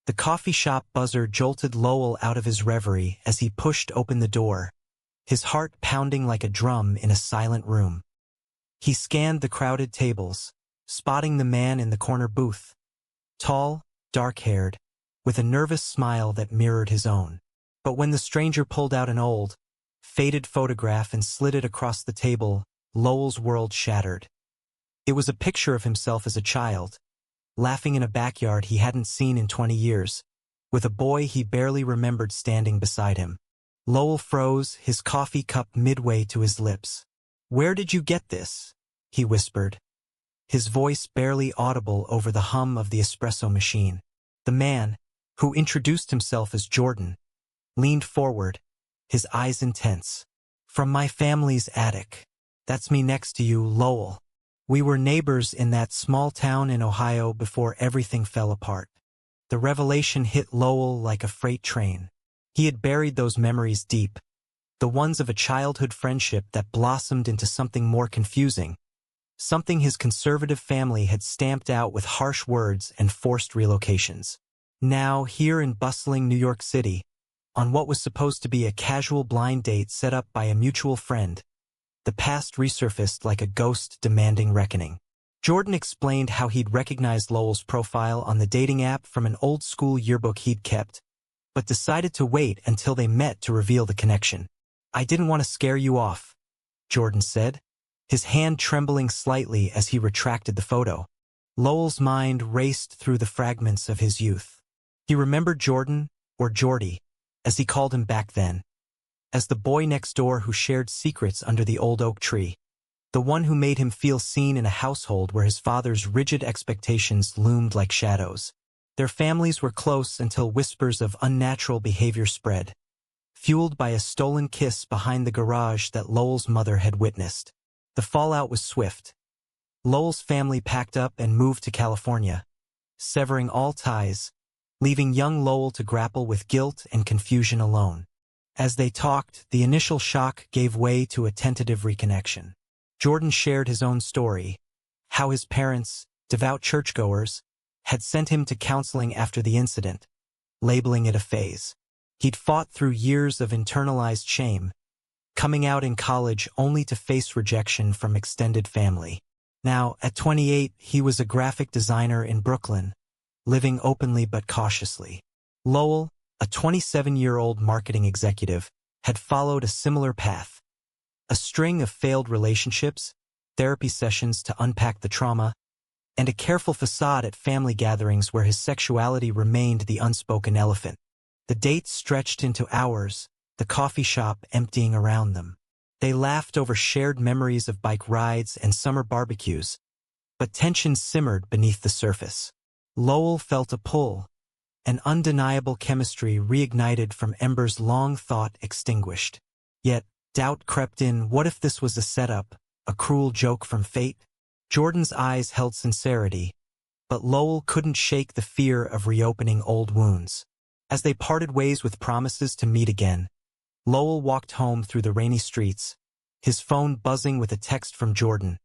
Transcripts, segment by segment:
The coffee shop buzzer jolted Lowell out of his reverie as he pushed open the door, his heart pounding like a drum in a silent room. He scanned the crowded tables, spotting the man in the corner booth. Tall, dark-haired, with a nervous smile that mirrored his own. But when the stranger pulled out an old, faded photograph and slid it across the table, Lowell's world shattered. It was a picture of himself as a child, laughing in a backyard he hadn't seen in 20 years, with a boy he barely remembered standing beside him. Lowell froze, his coffee cup midway to his lips. "Where did you get this?" he whispered, his voice barely audible over the hum of the espresso machine. The man, who introduced himself as Jordan, leaned forward, his eyes intense. "From my family's attic. That's me next to you, Lowell. We were neighbors in that small town in Ohio before everything fell apart." The revelation hit Lowell like a freight train. He had buried those memories deep, the ones of a childhood friendship that blossomed into something more confusing, something his conservative family had stamped out with harsh words and forced relocations. Now, here in bustling New York City, on what was supposed to be a casual blind date set up by a mutual friend, the past resurfaced like a ghost demanding reckoning. Jordan explained how he'd recognized Lowell's profile on the dating app from an old-school yearbook he'd kept, but decided to wait until they met to reveal the connection. "I didn't want to scare you off," Jordan said, his hand trembling slightly as he retracted the photo. Lowell's mind raced through the fragments of his youth. He remembered Jordan, or Jordy, as he called him back then, as the boy next door who shared secrets under the old oak tree, the one who made him feel seen in a household where his father's rigid expectations loomed like shadows. Their families were close until whispers of unnatural behavior spread, fueled by a stolen kiss behind the garage that Lowell's mother had witnessed. The fallout was swift. Lowell's family packed up and moved to California, severing all ties, leaving young Lowell to grapple with guilt and confusion alone. As they talked, the initial shock gave way to a tentative reconnection. Jordan shared his own story, how his parents, devout churchgoers, had sent him to counseling after the incident, labeling it a phase. He'd fought through years of internalized shame, coming out in college only to face rejection from extended family. Now, at 28, he was a graphic designer in Brooklyn, living openly but cautiously. Lowell, a 27-year-old marketing executive, had followed a similar path. A string of failed relationships, therapy sessions to unpack the trauma, and a careful facade at family gatherings where his sexuality remained the unspoken elephant. The dates stretched into hours, the coffee shop emptying around them. They laughed over shared memories of bike rides and summer barbecues, but tension simmered beneath the surface. Lowell felt a pull, an undeniable chemistry reignited from embers long thought extinguished. Yet, doubt crept in. What if this was a setup, a cruel joke from fate? Jordan's eyes held sincerity, but Lowell couldn't shake the fear of reopening old wounds. As they parted ways with promises to meet again, Lowell walked home through the rainy streets, his phone buzzing with a text from Jordan.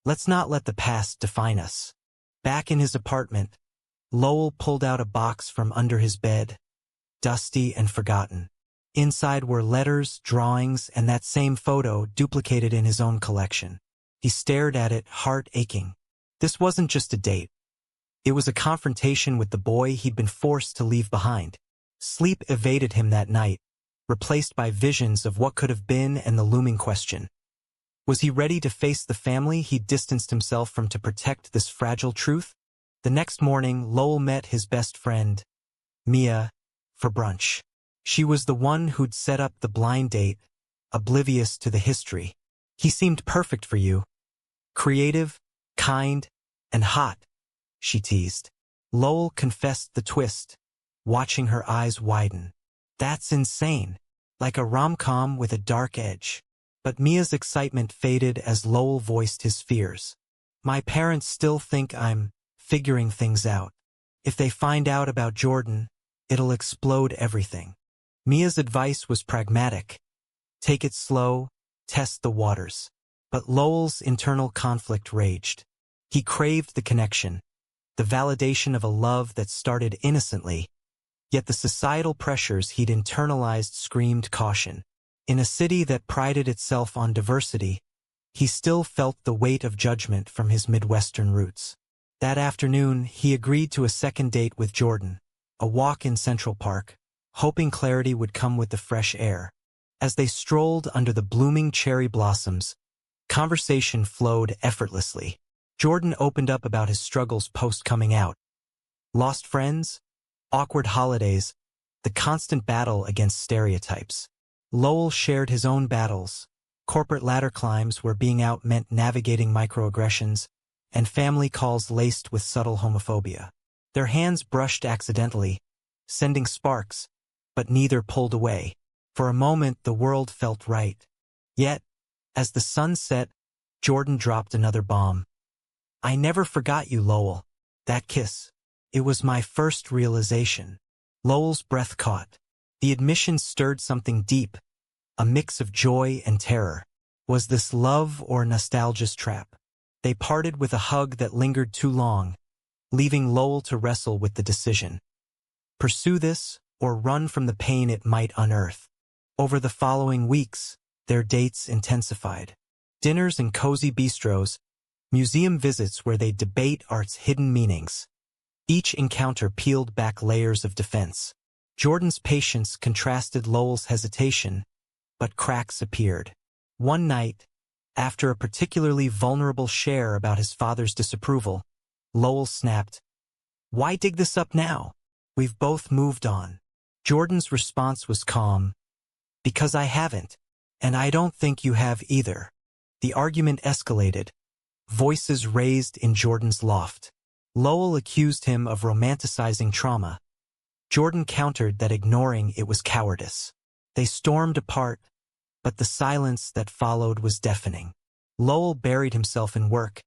"Let's not let the past define us." Back in his apartment, Lowell pulled out a box from under his bed, dusty and forgotten. Inside were letters, drawings, and that same photo duplicated in his own collection. He stared at it, heart aching. This wasn't just a date. It was a confrontation with the boy he'd been forced to leave behind. Sleep evaded him that night, replaced by visions of what could have been and the looming question. Was he ready to face the family he'd distanced himself from to protect this fragile truth? The next morning, Lowell met his best friend, Mia, for brunch. She was the one who'd set up the blind date, oblivious to the history. "He seemed perfect for you. Creative, kind, and hot," she teased. Lowell confessed the twist, watching her eyes widen. "That's insane. Like a rom-com with a dark edge." But Mia's excitement faded as Lowell voiced his fears. "My parents still think I'm figuring things out. If they find out about Jordan, it'll explode everything." Mia's advice was pragmatic. Take it slow, test the waters. But Lowell's internal conflict raged. He craved the connection, the validation of a love that started innocently, yet the societal pressures he'd internalized screamed caution. In a city that prided itself on diversity, he still felt the weight of judgment from his Midwestern roots. That afternoon, he agreed to a second date with Jordan, a walk in Central Park, hoping clarity would come with the fresh air. As they strolled under the blooming cherry blossoms, conversation flowed effortlessly. Jordan opened up about his struggles post-coming out. Lost friends, awkward holidays, the constant battle against stereotypes. Lowell shared his own battles, corporate ladder climbs where being out meant navigating microaggressions, and family calls laced with subtle homophobia. Their hands brushed accidentally, sending sparks, but neither pulled away. For a moment, the world felt right. Yet, as the sun set, Jordan dropped another bomb. "I never forgot you, Lowell. That kiss. It was my first realization." Lowell's breath caught. The admission stirred something deep, a mix of joy and terror. Was this love or nostalgia's trap? They parted with a hug that lingered too long, leaving Lowell to wrestle with the decision. Pursue this, or run from the pain it might unearth. Over the following weeks, their dates intensified. Dinners in cozy bistros, museum visits where they debate art's hidden meanings. Each encounter peeled back layers of defense. Jordan's patience contrasted Lowell's hesitation, but cracks appeared. One night, after a particularly vulnerable share about his father's disapproval, Lowell snapped, "Why dig this up now? We've both moved on." Jordan's response was calm, "Because I haven't, and I don't think you have either." The argument escalated, voices raised in Jordan's loft. Lowell accused him of romanticizing trauma. Jordan countered that ignoring it was cowardice. They stormed apart, but the silence that followed was deafening. Lowell buried himself in work,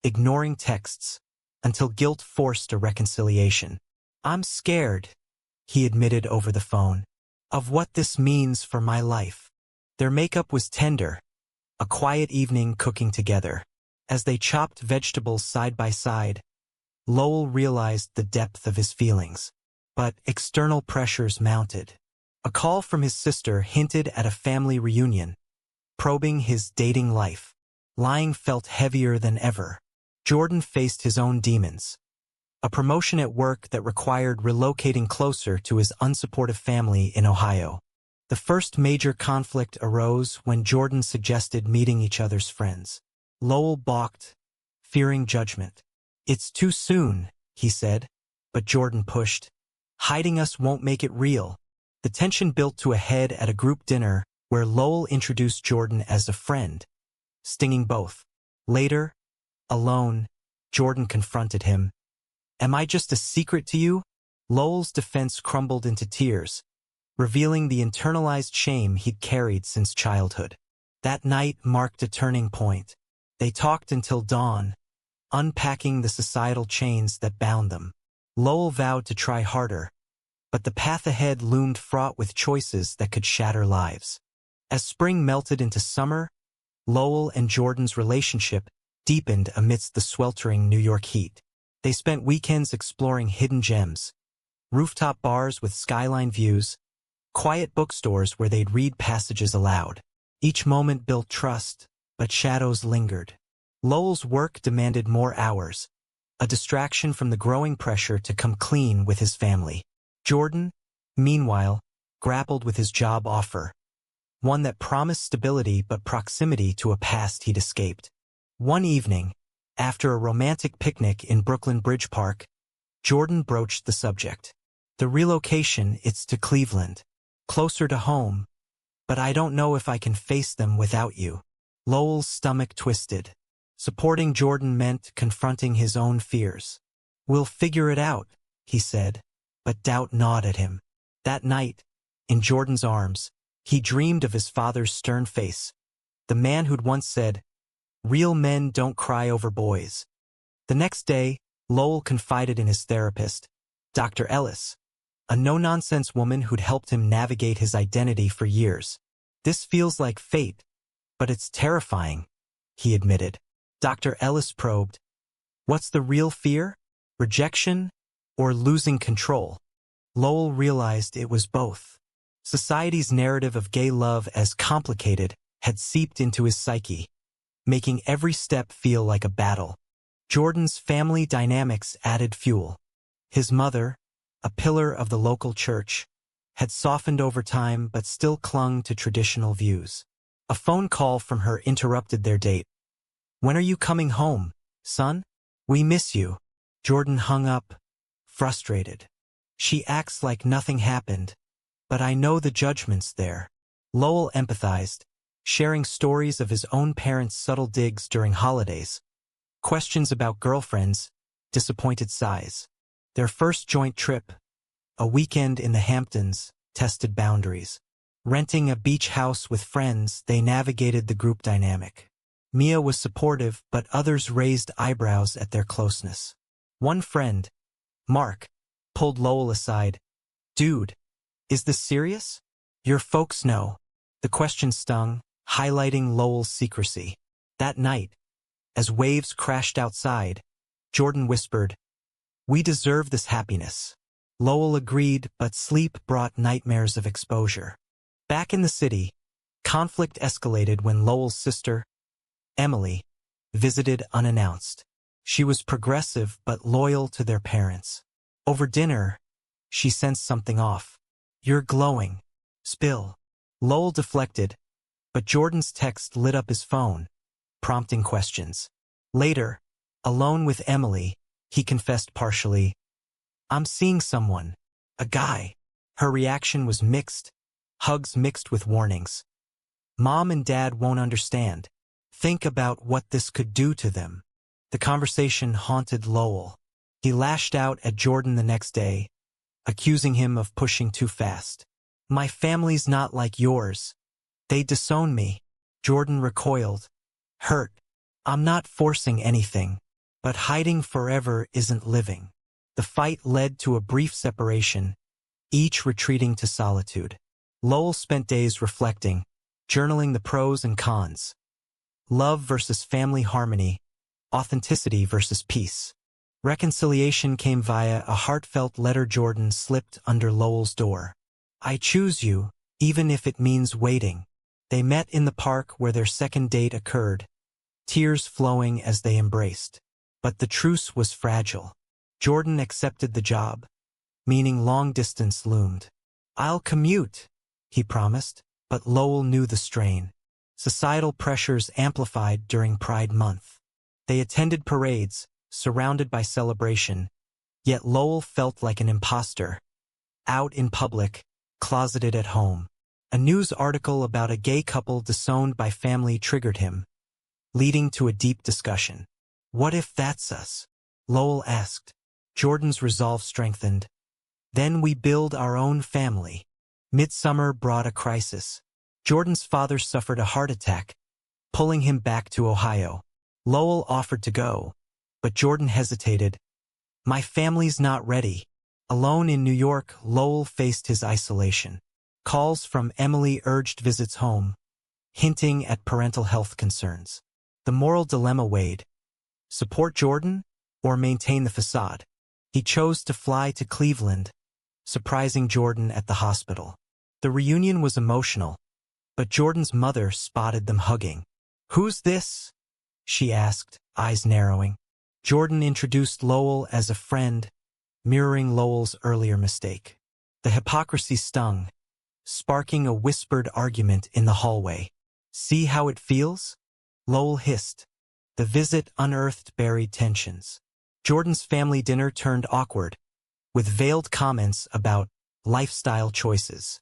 ignoring texts, until guilt forced a reconciliation. "I'm scared," he admitted over the phone, "of what this means for my life." Their makeup was tender, a quiet evening cooking together. As they chopped vegetables side by side, Lowell realized the depth of his feelings. But external pressures mounted. A call from his sister hinted at a family reunion, probing his dating life. Lying felt heavier than ever. Jordan faced his own demons. A promotion at work that required relocating closer to his unsupportive family in Ohio. The first major conflict arose when Jordan suggested meeting each other's friends. Lowell balked, fearing judgment. "It's too soon," he said, but Jordan pushed. "Hiding us won't make it real." The tension built to a head at a group dinner where Lowell introduced Jordan as a friend, stinging both. Later, alone, Jordan confronted him. "Am I just a secret to you?" Lowell's defense crumbled into tears, revealing the internalized shame he'd carried since childhood. That night marked a turning point. They talked until dawn, unpacking the societal chains that bound them. Lowell vowed to try harder, but the path ahead loomed fraught with choices that could shatter lives. As spring melted into summer, Lowell and Jordan's relationship deepened amidst the sweltering New York heat. They spent weekends exploring hidden gems, rooftop bars with skyline views, quiet bookstores where they'd read passages aloud. Each moment built trust, but shadows lingered. Lowell's work demanded more hours, a distraction from the growing pressure to come clean with his family. Jordan, meanwhile, grappled with his job offer, one that promised stability but proximity to a past he'd escaped. One evening, after a romantic picnic in Brooklyn Bridge Park, Jordan broached the subject. "The relocation, it's to Cleveland. Closer to home, but I don't know if I can face them without you." Lowell's stomach twisted. Supporting Jordan meant confronting his own fears. "We'll figure it out," he said, but doubt gnawed at him. That night, in Jordan's arms, he dreamed of his father's stern face, the man who'd once said, "Real men don't cry over boys." The next day, Lowell confided in his therapist, Dr. Ellis, a no-nonsense woman who'd helped him navigate his identity for years. "This feels like fate, but it's terrifying," he admitted. Dr. Ellis probed, "What's the real fear?" Rejection or losing control? Lowell realized it was both. Society's narrative of gay love as complicated had seeped into his psyche, making every step feel like a battle. Jordan's family dynamics added fuel. His mother, a pillar of the local church, had softened over time but still clung to traditional views. A phone call from her interrupted their date. "When are you coming home, son? We miss you." Jordan hung up, frustrated. "She acts like nothing happened, but I know the judgment's there." Lowell empathized, sharing stories of his own parents' subtle digs during holidays, questions about girlfriends, disappointed sighs. Their first joint trip, a weekend in the Hamptons, tested boundaries. Renting a beach house with friends, they navigated the group dynamic. Mia was supportive, but others raised eyebrows at their closeness. One friend, Mark, pulled Lowell aside. "Dude, is this serious? Your folks know." The question stung, highlighting Lowell's secrecy. That night, as waves crashed outside, Jordan whispered, "We deserve this happiness." Lowell agreed, but sleep brought nightmares of exposure. Back in the city, conflict escalated when Lowell's sister, Emily, visited unannounced. She was progressive but loyal to their parents. Over dinner, she sensed something off. "You're glowing. Spill." Lowell deflected, but Jordan's text lit up his phone, prompting questions. Later, alone with Emily, he confessed partially, "I'm seeing someone. A guy." Her reaction was mixed, hugs mixed with warnings. "Mom and Dad won't understand. Think about what this could do to them." The conversation haunted Lowell. He lashed out at Jordan the next day, accusing him of pushing too fast. "My family's not like yours. They disown me." Jordan recoiled, hurt. "I'm not forcing anything, but hiding forever isn't living." The fight led to a brief separation, each retreating to solitude. Lowell spent days reflecting, journaling the pros and cons. Love versus family harmony, authenticity versus peace. Reconciliation came via a heartfelt letter Jordan slipped under Lowell's door. "I choose you, even if it means waiting." They met in the park where their second date occurred, tears flowing as they embraced. But the truce was fragile. Jordan accepted the job, meaning long distance loomed. "I'll commute," he promised, but Lowell knew the strain. Societal pressures amplified during Pride Month. They attended parades, surrounded by celebration, yet Lowell felt like an imposter. Out in public, closeted at home. A news article about a gay couple disowned by family triggered him, leading to a deep discussion. "What if that's us?" Lowell asked. Jordan's resolve strengthened. "Then we build our own family." Midsummer brought a crisis. Jordan's father suffered a heart attack, pulling him back to Ohio. Lowell offered to go, but Jordan hesitated. "My family's not ready." Alone in New York, Lowell faced his isolation. Calls from Emily urged visits home, hinting at parental health concerns. The moral dilemma weighed. Support Jordan or maintain the facade? He chose to fly to Cleveland, surprising Jordan at the hospital. The reunion was emotional, but Jordan's mother spotted them hugging. "Who's this?" she asked, eyes narrowing. Jordan introduced Lowell as a friend, mirroring Lowell's earlier mistake. The hypocrisy stung, sparking a whispered argument in the hallway. "See how it feels?" Lowell hissed. The visit unearthed buried tensions. Jordan's family dinner turned awkward, with veiled comments about lifestyle choices.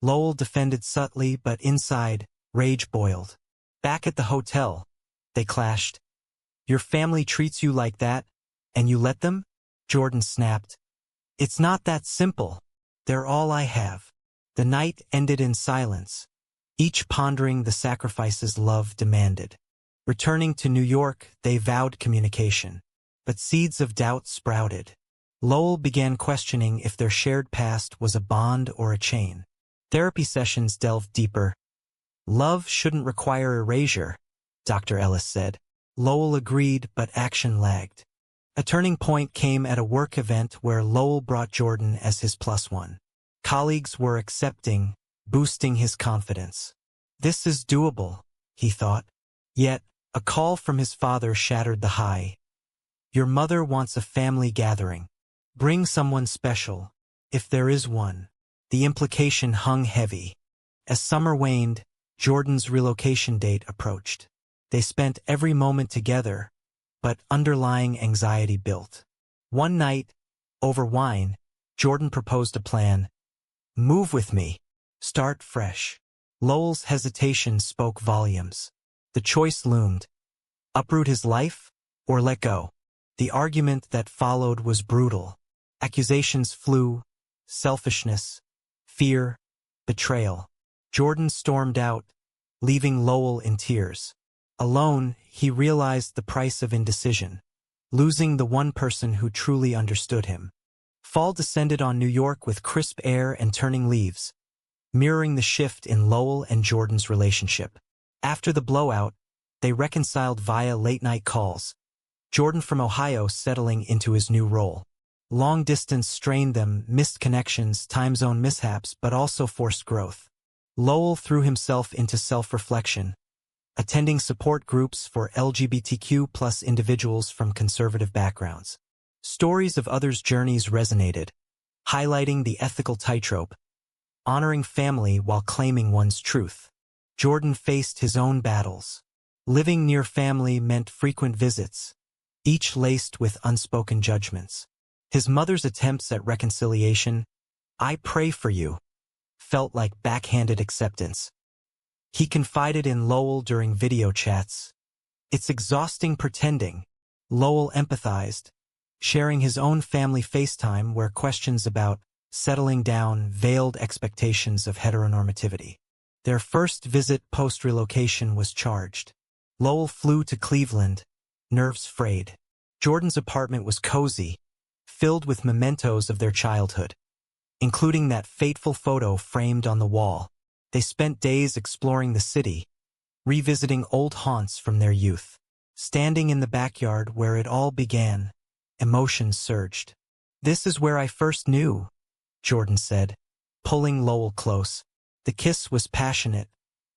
Lowell defended subtly, but inside, rage boiled. Back at the hotel, they clashed. "Your family treats you like that, and you let them?" Jordan snapped. "It's not that simple. They're all I have." The night ended in silence, each pondering the sacrifices love demanded. Returning to New York, they vowed communication, but seeds of doubt sprouted. Lowell began questioning if their shared past was a bond or a chain. Therapy sessions delved deeper. "Love shouldn't require erasure," Dr. Ellis said. Lowell agreed, but action lagged. A turning point came at a work event where Lowell brought Jordan as his plus one. Colleagues were accepting, boosting his confidence. This is doable, he thought. Yet, a call from his father shattered the high. Your mother wants a family gathering. Bring someone special, if there is one. The implication hung heavy. As summer waned, Jordan's relocation date approached. They spent every moment together, but underlying anxiety built. One night, over wine, Jordan proposed a plan. Move with me. Start fresh. Lowell's hesitation spoke volumes. The choice loomed. Uproot his life, or let go? The argument that followed was brutal. Accusations flew, selfishness, fear, betrayal. Jordan stormed out, leaving Lowell in tears. Alone, he realized the price of indecision, losing the one person who truly understood him. Fall descended on New York with crisp air and turning leaves, mirroring the shift in Lowell and Jordan's relationship. After the blowout, they reconciled via late-night calls, Jordan from Ohio settling into his new role. Long distance strained them, missed connections, time zone mishaps, but also forced growth. Lowell threw himself into self-reflection, attending support groups for LGBTQ+ individuals from conservative backgrounds. Stories of others' journeys resonated, highlighting the ethical tightrope, honoring family while claiming one's truth. Jordan faced his own battles. Living near family meant frequent visits, each laced with unspoken judgments. His mother's attempts at reconciliation, "I pray for you," felt like backhanded acceptance. He confided in Lowell during video chats. "It's exhausting pretending." Lowell empathized, sharing his own family FaceTime where questions about settling down veiled expectations of heteronormativity. Their first visit post-relocation was charged. Lowell flew to Cleveland, nerves frayed. Jordan's apartment was cozy, filled with mementos of their childhood, including that fateful photo framed on the wall. They spent days exploring the city, revisiting old haunts from their youth. Standing in the backyard where it all began, emotions surged. "This is where I first knew," Jordan said, pulling Lowell close. The kiss was passionate,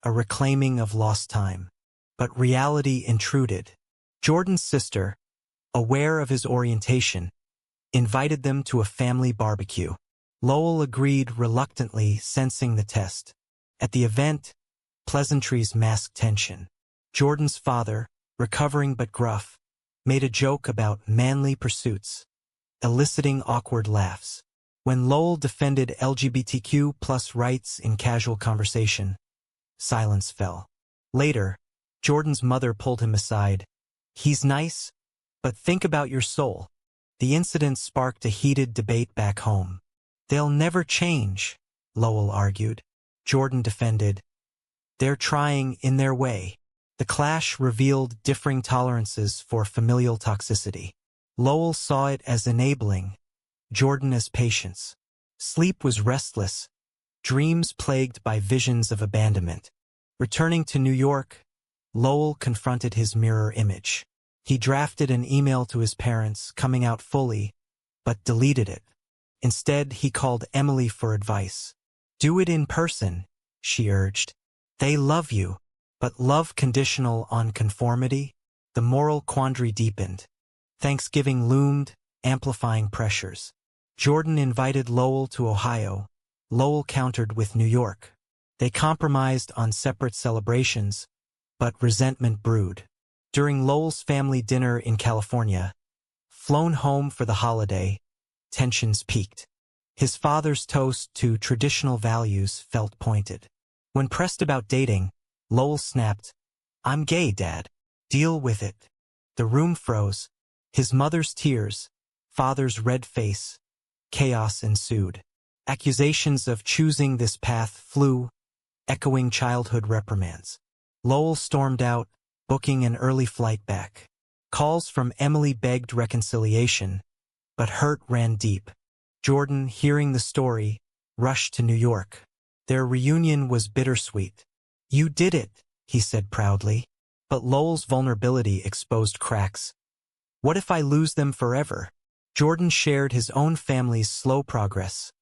a reclaiming of lost time. But reality intruded. Jordan's sister, aware of his orientation, invited them to a family barbecue. Lowell agreed reluctantly, sensing the test. At the event, pleasantries masked tension. Jordan's father, recovering but gruff, made a joke about manly pursuits, eliciting awkward laughs. When Lowell defended LGBTQ+ rights in casual conversation, silence fell. Later, Jordan's mother pulled him aside. "He's nice, but think about your soul." The incident sparked a heated debate back home. "They'll never change," Lowell argued. Jordan defended, "They're trying in their way." The clash revealed differing tolerances for familial toxicity. Lowell saw it as enabling, Jordan as patience. Sleep was restless, dreams plagued by visions of abandonment. Returning to New York, Lowell confronted his mirror image. He drafted an email to his parents, coming out fully, but deleted it. Instead, he called Emily for advice. "Do it in person," she urged. "They love you." But love conditional on conformity? The moral quandary deepened. Thanksgiving loomed, amplifying pressures. Jordan invited Lowell to Ohio. Lowell countered with New York. They compromised on separate celebrations, but resentment brewed. During Lowell's family dinner in California, flown home for the holiday, tensions peaked. His father's toast to traditional values felt pointed. When pressed about dating, Lowell snapped, "I'm gay, Dad. Deal with it." The room froze. His mother's tears, father's red face. Chaos ensued. Accusations of choosing this path flew, echoing childhood reprimands. Lowell stormed out, booking an early flight back. Calls from Emily begged reconciliation, but hurt ran deep. Jordan, hearing the story, rushed to New York. Their reunion was bittersweet. "You did it," he said proudly. But Lowell's vulnerability exposed cracks. What if I lose them forever? Jordan shared his own family's slow progress,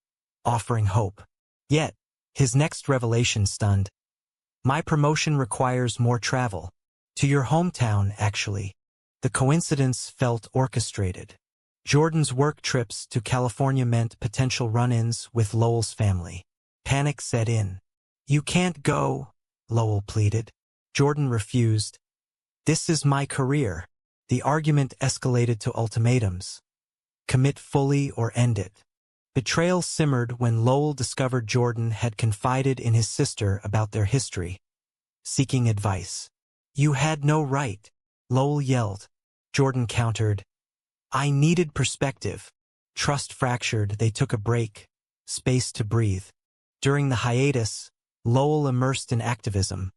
offering hope. Yet, his next revelation stunned. My promotion requires more travel. To your hometown, actually. The coincidence felt orchestrated. Jordan's work trips to California meant potential run-ins with Lowell's family. Panic set in. You can't go, Lowell pleaded. Jordan refused. This is my career. The argument escalated to ultimatums. Commit fully or end it. Betrayal simmered when Lowell discovered Jordan had confided in his sister about their history, seeking advice. You had no right, Lowell yelled. Jordan countered. I needed perspective. Trust fractured, they took a break, space to breathe. During the hiatus, Lowell immersed in activism,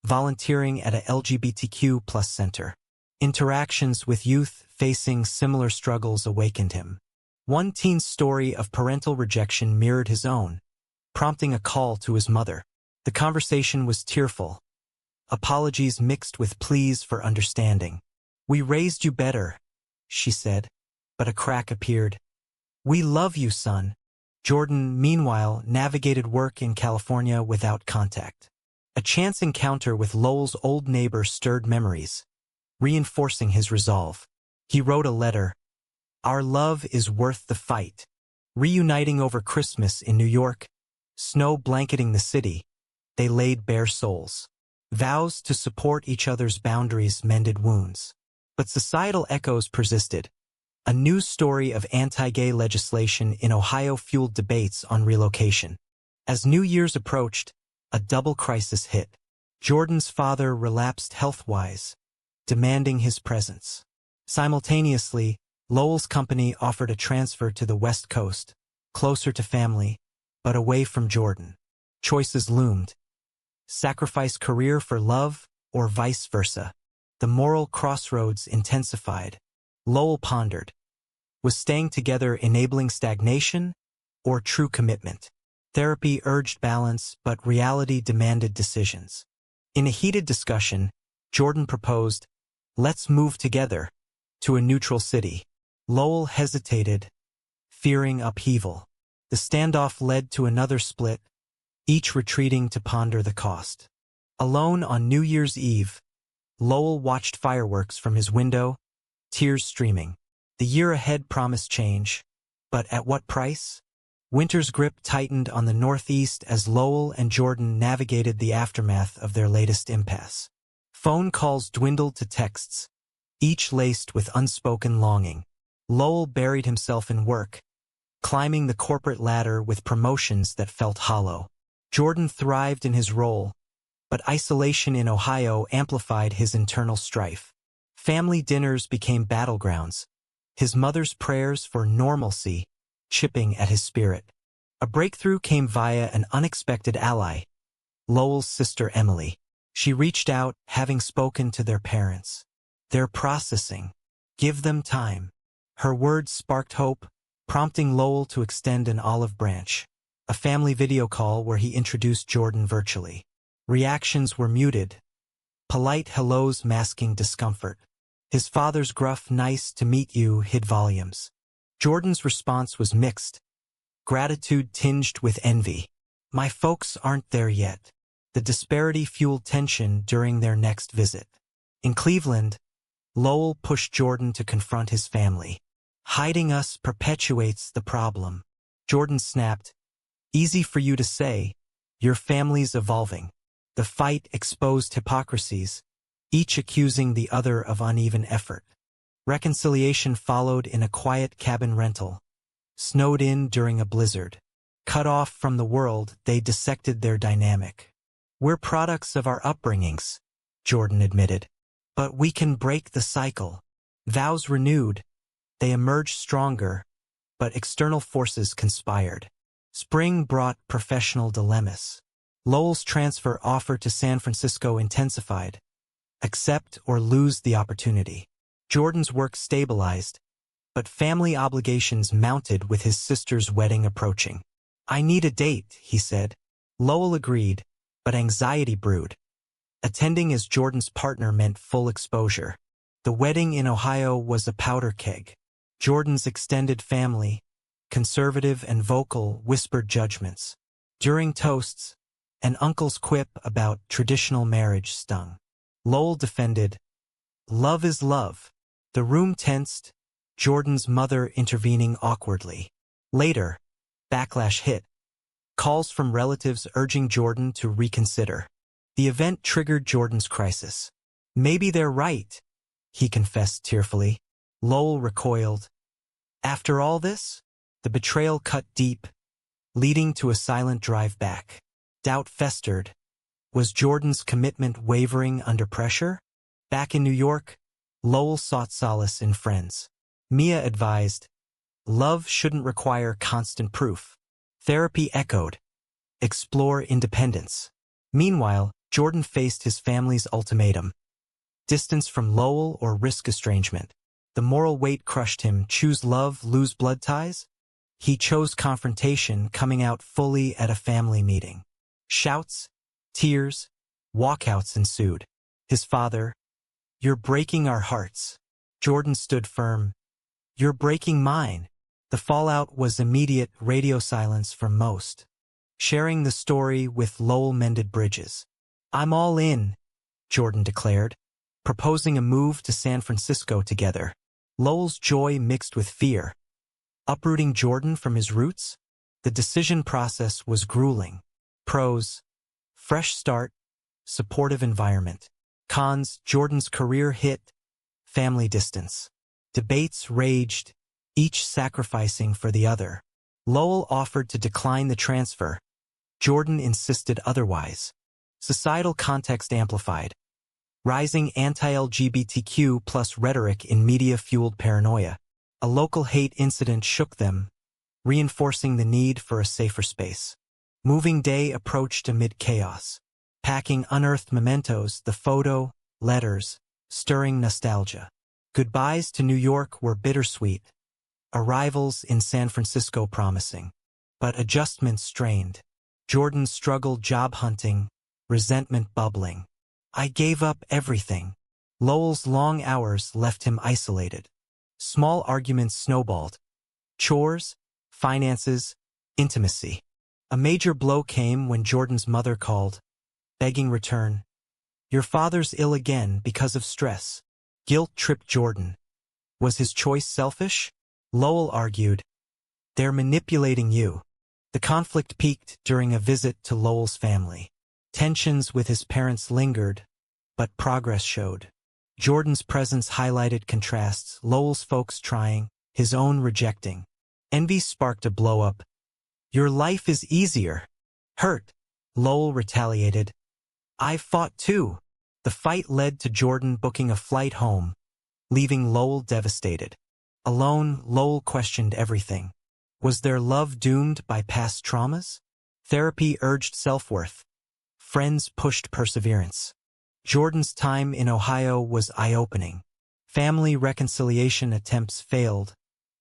volunteering at a LGBTQ+ center. Interactions with youth facing similar struggles awakened him. One teen's story of parental rejection mirrored his own, prompting a call to his mother. The conversation was tearful, apologies mixed with pleas for understanding. We raised you better, she said, but a crack appeared. We love you, son. Jordan, meanwhile, navigated work in California without contact. A chance encounter with Lowell's old neighbor stirred memories, reinforcing his resolve. He wrote a letter. Our love is worth the fight. Reuniting over Christmas in New York, snow blanketing the city, they laid bare souls. Vows to support each other's boundaries mended wounds. But societal echoes persisted. A news story of anti-gay legislation in Ohio fueled debates on relocation. As New Year's approached, a double crisis hit. Jordan's father relapsed health-wise, demanding his presence. Simultaneously, Lowell's company offered a transfer to the West Coast, closer to family, but away from Jordan. Choices loomed. Sacrifice career for love, or vice versa. The moral crossroads intensified. Lowell pondered. Was staying together enabling stagnation, or true commitment? Therapy urged balance, but reality demanded decisions. In a heated discussion, Jordan proposed, let's move together, to a neutral city. Lowell hesitated, fearing upheaval. The standoff led to another split, each retreating to ponder the cost. Alone on New Year's Eve, Lowell watched fireworks from his window, tears streaming. The year ahead promised change, but at what price? Winter's grip tightened on the Northeast as Lowell and Jordan navigated the aftermath of their latest impasse. Phone calls dwindled to texts, each laced with unspoken longing. Lowell buried himself in work, climbing the corporate ladder with promotions that felt hollow. Jordan thrived in his role, but isolation in Ohio amplified his internal strife. Family dinners became battlegrounds, his mother's prayers for normalcy chipping at his spirit. A breakthrough came via an unexpected ally, Lowell's sister Emily. She reached out, having spoken to their parents. They're processing. Give them time. Her words sparked hope, prompting Lowell to extend an olive branch. A family video call where he introduced Jordan virtually. Reactions were muted, polite hellos masking discomfort. His father's gruff "nice to meet you" hid volumes. Jordan's response was mixed, gratitude tinged with envy. My folks aren't there yet. The disparity fueled tension during their next visit. In Cleveland, Lowell pushed Jordan to confront his family. Hiding us perpetuates the problem. Jordan snapped, easy for you to say, your family's evolving. The fight exposed hypocrisies, each accusing the other of uneven effort. Reconciliation followed in a quiet cabin rental. Snowed in during a blizzard. Cut off from the world, they dissected their dynamic. We're products of our upbringings, Jordan admitted. But we can break the cycle. Vows renewed, they emerged stronger, but external forces conspired. Spring brought professional dilemmas. Lowell's transfer offer to San Francisco intensified. Accept or lose the opportunity. Jordan's work stabilized, but family obligations mounted with his sister's wedding approaching. I need a date, he said. Lowell agreed, but anxiety brewed. Attending as Jordan's partner meant full exposure. The wedding in Ohio was a powder keg. Jordan's extended family, conservative and vocal, whispered judgments. During toasts, an uncle's quip about traditional marriage stung. Lowell defended, "Love is love." The room tensed, Jordan's mother intervening awkwardly. Later, backlash hit. Calls from relatives urging Jordan to reconsider. The event triggered Jordan's crisis. "Maybe they're right," he confessed tearfully. Lowell recoiled. After all this, the betrayal cut deep, leading to a silent drive back. Doubt festered. Was Jordan's commitment wavering under pressure? Back in New York, Lowell sought solace in friends. Mia advised, "Love shouldn't require constant proof." Therapy echoed, "Explore independence." Meanwhile, Jordan faced his family's ultimatum. Distance from Lowell or risk estrangement. The moral weight crushed him. Choose love, lose blood ties? He chose confrontation, coming out fully at a family meeting. Shouts, tears, walkouts ensued. His father, "You're breaking our hearts." Jordan stood firm. "You're breaking mine." The fallout was immediate, radio silence for most. Sharing the story with Lowell mended bridges. "I'm all in," Jordan declared, proposing a move to San Francisco together. Lowell's joy mixed with fear. Uprooting Jordan from his roots? The decision process was grueling. Pros: fresh start, supportive environment. Cons: Jordan's career hit, family distance. Debates raged, each sacrificing for the other. Lowell offered to decline the transfer. Jordan insisted otherwise. Societal context amplified. Rising anti-LGBTQ plus rhetoric in media fueled paranoia. A local hate incident shook them, reinforcing the need for a safer space. Moving day approached amid chaos. Packing unearthed mementos, the photo, letters, stirring nostalgia. Goodbyes to New York were bittersweet. Arrivals in San Francisco promising. But adjustments strained. Jordan struggled job hunting, resentment bubbling. "I gave up everything." Lowell's long hours left him isolated. Small arguments snowballed. Chores, finances, intimacy. A major blow came when Jordan's mother called, begging return. "Your father's ill again because of stress." Guilt tripped Jordan. Was his choice selfish? Lowell argued, "They're manipulating you." The conflict peaked during a visit to Lowell's family. Tensions with his parents lingered, but progress showed. Jordan's presence highlighted contrasts, Lowell's folks trying, his own rejecting. Envy sparked a blow-up. "Your life is easier." Hurt, Lowell retaliated, "I've fought too." The fight led to Jordan booking a flight home, leaving Lowell devastated. Alone, Lowell questioned everything. Was their love doomed by past traumas? Therapy urged self-worth. Friends pushed perseverance. Jordan's time in Ohio was eye-opening. Family reconciliation attempts failed,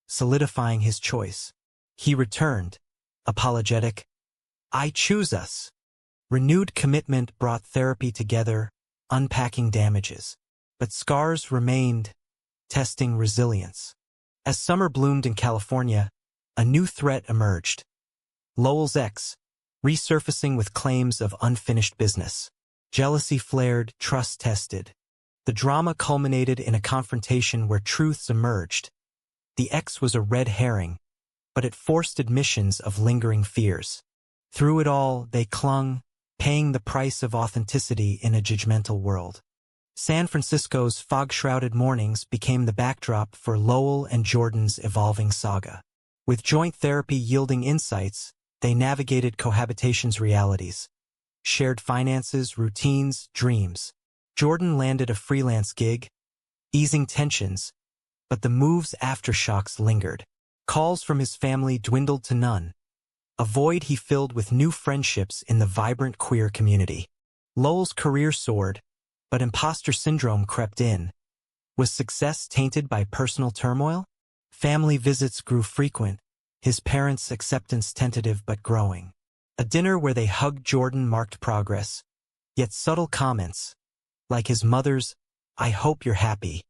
solidifying his choice. He returned, apologetic, "I choose us." Renewed commitment brought therapy together, unpacking damages. But scars remained, testing resilience. As summer bloomed in California, a new threat emerged. Lowell's ex, resurfacing with claims of unfinished business. Jealousy flared, trust tested. The drama culminated in a confrontation where truths emerged. The ex was a red herring, but it forced admissions of lingering fears. Through it all, they clung, paying the price of authenticity in a judgmental world. San Francisco's fog-shrouded mornings became the backdrop for Lowell and Jordan's evolving saga. With joint therapy yielding insights, they navigated cohabitation's realities. Shared finances, routines, dreams. Jordan landed a freelance gig, easing tensions, but the move's aftershocks lingered. Calls from his family dwindled to none, a void he filled with new friendships in the vibrant queer community. Lowell's career soared, but imposter syndrome crept in. Was success tainted by personal turmoil? Family visits grew frequent, his parents' acceptance tentative but growing. A dinner where they hugged Jordan marked progress, yet subtle comments, like his mother's, "I hope you're happy,"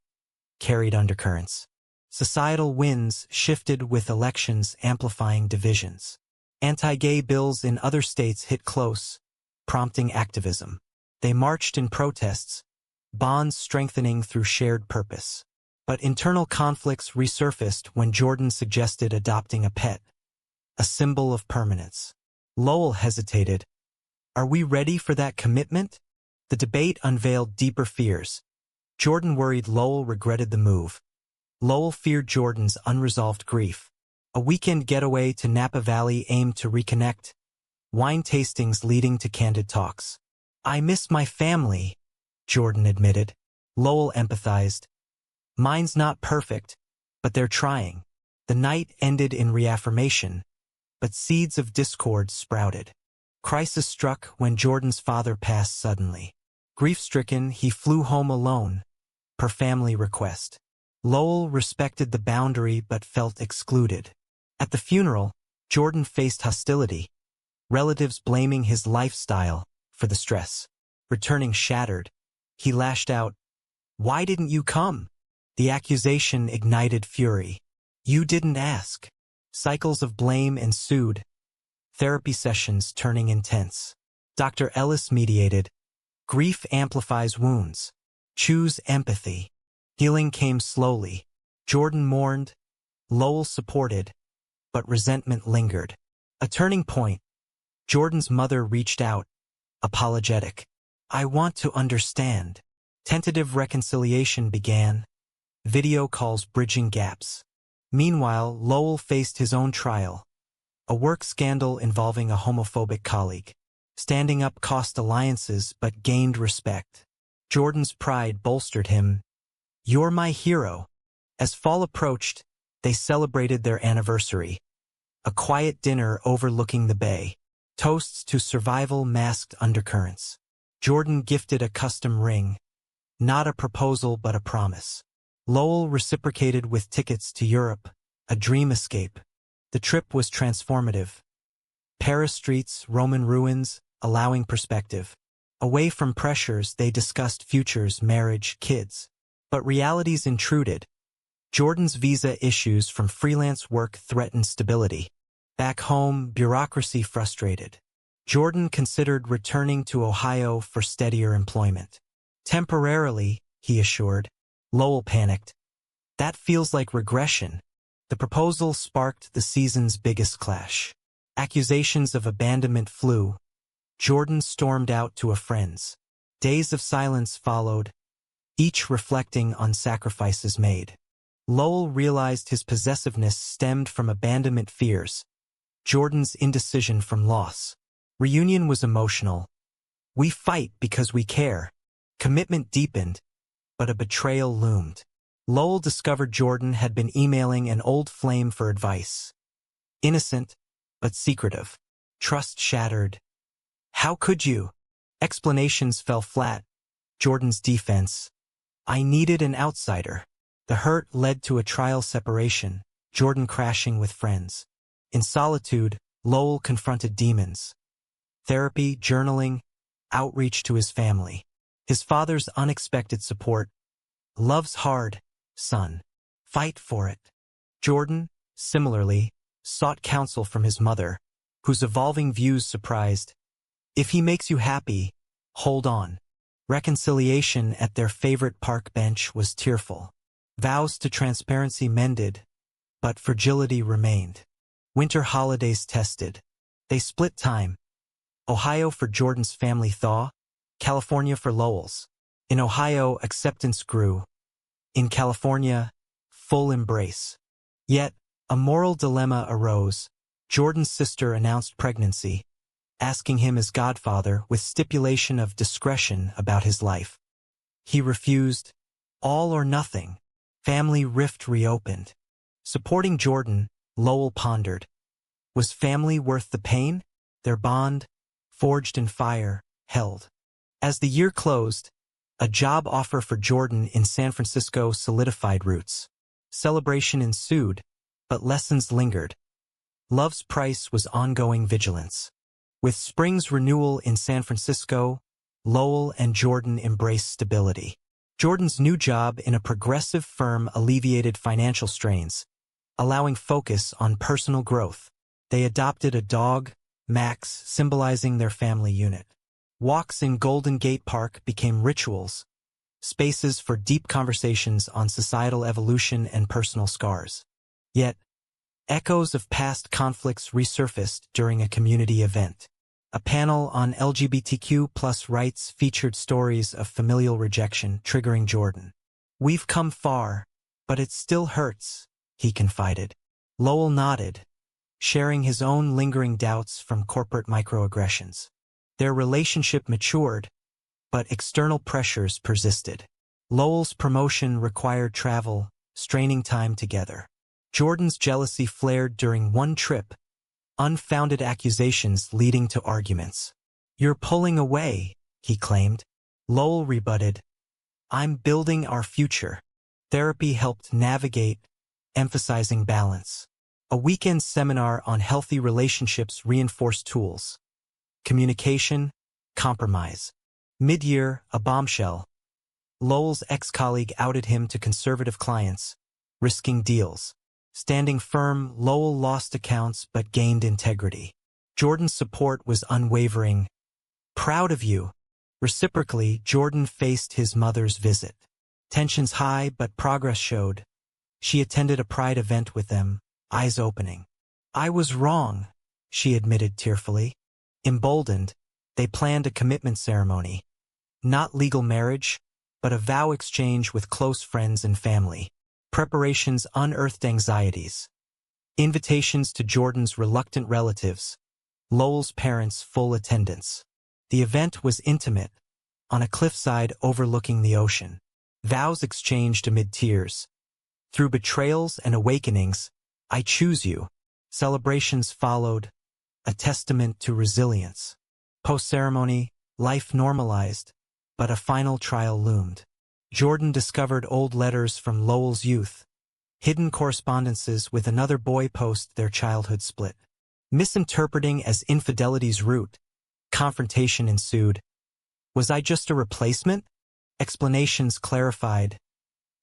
carried undercurrents. Societal winds shifted with elections amplifying divisions. Anti-gay bills in other states hit close, prompting activism. They marched in protests, bonds strengthening through shared purpose. But internal conflicts resurfaced when Jordan suggested adopting a pet, a symbol of permanence. Lowell hesitated. Are we ready for that commitment? The debate unveiled deeper fears. Jordan worried Lowell regretted the move. Lowell feared Jordan's unresolved grief. A weekend getaway to Napa Valley aimed to reconnect, wine tastings leading to candid talks. I miss my family, Jordan admitted. Lowell empathized. Mine's not perfect, but they're trying. The night ended in reaffirmation, but seeds of discord sprouted. Crisis struck when Jordan's father passed suddenly. Grief-stricken, he flew home alone, per family request. Lowell respected the boundary but felt excluded. At the funeral, Jordan faced hostility, relatives blaming his lifestyle for the stress. Returning shattered, he lashed out, "Why didn't you come?" The accusation ignited fury. "You didn't ask." Cycles of blame ensued, therapy sessions turning intense. Dr. Ellis mediated. Grief amplifies wounds. Choose empathy. Healing came slowly. Jordan mourned, Lowell supported, but resentment lingered. A turning point. Jordan's mother reached out, apologetic. "I want to understand." Tentative reconciliation began, video calls bridging gaps. Meanwhile, Lowell faced his own trial, a work scandal involving a homophobic colleague. Standing up cost alliances but gained respect. Jordan's pride bolstered him. "You're my hero." As fall approached, they celebrated their anniversary. A quiet dinner overlooking the bay. Toasts to survival masked undercurrents. Jordan gifted a custom ring. Not a proposal but a promise. Lowell reciprocated with tickets to Europe, a dream escape. The trip was transformative. Paris streets, Roman ruins, allowing perspective. Away from pressures, they discussed futures, marriage, kids. But realities intruded. Jordan's visa issues from freelance work threatened stability. Back home, bureaucracy frustrated. Jordan considered returning to Ohio for steadier employment. Temporarily, he assured. Lowell panicked. That feels like regression. The proposal sparked the season's biggest clash. Accusations of abandonment flew. Jordan stormed out to a friend's. Days of silence followed, each reflecting on sacrifices made. Lowell realized his possessiveness stemmed from abandonment fears, Jordan's indecision from loss. Reunion was emotional. We fight because we care. Commitment deepened, but a betrayal loomed. Lowell discovered Jordan had been emailing an old flame for advice. Innocent, but secretive. Trust shattered. How could you? Explanations fell flat. Jordan's defense. I needed an outsider. The hurt led to a trial separation, Jordan crashing with friends. In solitude, Lowell confronted demons. Therapy, journaling, outreach to his family. His father's unexpected support. Love's hard, son. Fight for it. Jordan, similarly, sought counsel from his mother, whose evolving views surprised. If he makes you happy, hold on. Reconciliation at their favorite park bench was tearful. Vows to transparency mended, but fragility remained. Winter holidays tested. They split time. Ohio for Jordan's family thaw, California for Lowell's. In Ohio, acceptance grew. In California, full embrace. Yet, a moral dilemma arose. Jordan's sister announced pregnancy, asking him as godfather with stipulation of discretion about his life. He refused. All or nothing. Family rift reopened. Supporting Jordan, Lowell pondered. Was family worth the pain? Their bond, forged in fire, held. As the year closed, a job offer for Jordan in San Francisco solidified roots. Celebration ensued, but lessons lingered. Love's price was ongoing vigilance. With spring's renewal in San Francisco, Lowell and Jordan embraced stability. Jordan's new job in a progressive firm alleviated financial strains, allowing focus on personal growth. They adopted a dog, Max, symbolizing their family unit. Walks in Golden Gate Park became rituals, spaces for deep conversations on societal evolution and personal scars. Yet, echoes of past conflicts resurfaced during a community event. A panel on LGBTQ+ rights featured stories of familial rejection, triggering Jordan. "We've come far, but it still hurts," he confided. Lowell nodded, sharing his own lingering doubts from corporate microaggressions. Their relationship matured, but external pressures persisted. Lowell's promotion required travel, straining time together. Jordan's jealousy flared during one trip, unfounded accusations leading to arguments. "You're pulling away," he claimed. Lowell rebutted, "I'm building our future." Therapy helped navigate, emphasizing balance. A weekend seminar on healthy relationships reinforced tools. Communication, compromise. Mid-year, a bombshell. Lowell's ex-colleague outed him to conservative clients, risking deals. Standing firm, Lowell lost accounts but gained integrity. Jordan's support was unwavering. "Proud of you." Reciprocally, Jordan faced his mother's visit. Tensions high, but progress showed. She attended a pride event with them, eyes opening. "I was wrong," she admitted tearfully. Emboldened, they planned a commitment ceremony. Not legal marriage, but a vow exchange with close friends and family. Preparations unearthed anxieties. Invitations to Jordan's reluctant relatives. Lowell's parents' full attendance. The event was intimate, on a cliffside overlooking the ocean. Vows exchanged amid tears. Through betrayals and awakenings, "I choose you." Celebrations followed, a testament to resilience. Post-ceremony, life normalized, but a final trial loomed. Jordan discovered old letters from Lowell's youth, hidden correspondences with another boy post their childhood split. Misinterpreting as infidelity's root, confrontation ensued. "Was I just a replacement?" Explanations clarified.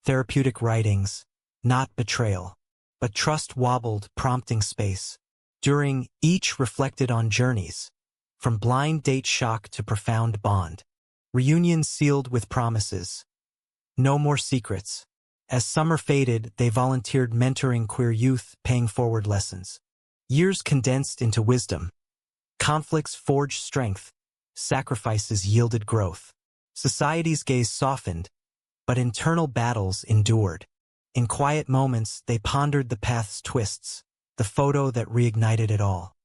Therapeutic writings, not betrayal. But trust wobbled, prompting space. During each reflected on journeys, from blind date shock to profound bond. Reunions sealed with promises. No more secrets. As summer faded, they volunteered mentoring queer youth, paying forward lessons. Years condensed into wisdom. Conflicts forged strength. Sacrifices yielded growth. Society's gaze softened, but internal battles endured. In quiet moments, they pondered the path's twists, the photo that reignited it all.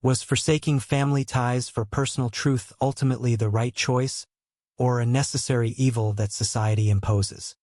Was forsaking family ties for personal truth ultimately the right choice, or a necessary evil that society imposes?